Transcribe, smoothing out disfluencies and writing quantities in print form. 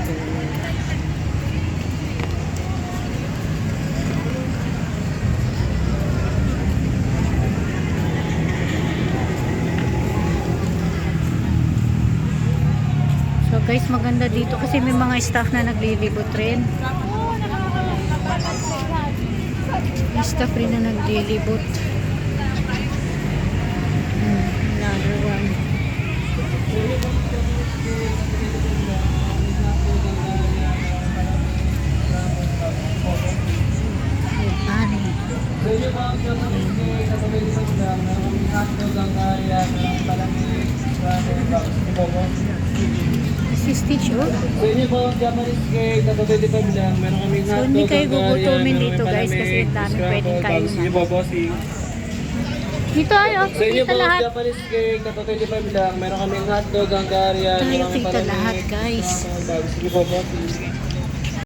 So guys, maganda dito kasi may mga staff na naglilibot rin. May staff rin na naglilibot. Another one. Si-stitch oh. So inyo po ang Japanese cake, tatapilipad lang. Meron kaming So hotdog, hindi kayo Hungarian, gugutumin meron dito kaming guys kasi palamig, dami scramble, pwedeng kain tapos na. iba bossing. Dito ay oh, Sa inyo kita po ang lahat. Japanese cake, tatapilipad lang. Meron kaming hotdog, Hungarian, Tayo meron kaming kita palamig, lahat guys. scramble, tapos iba bossing.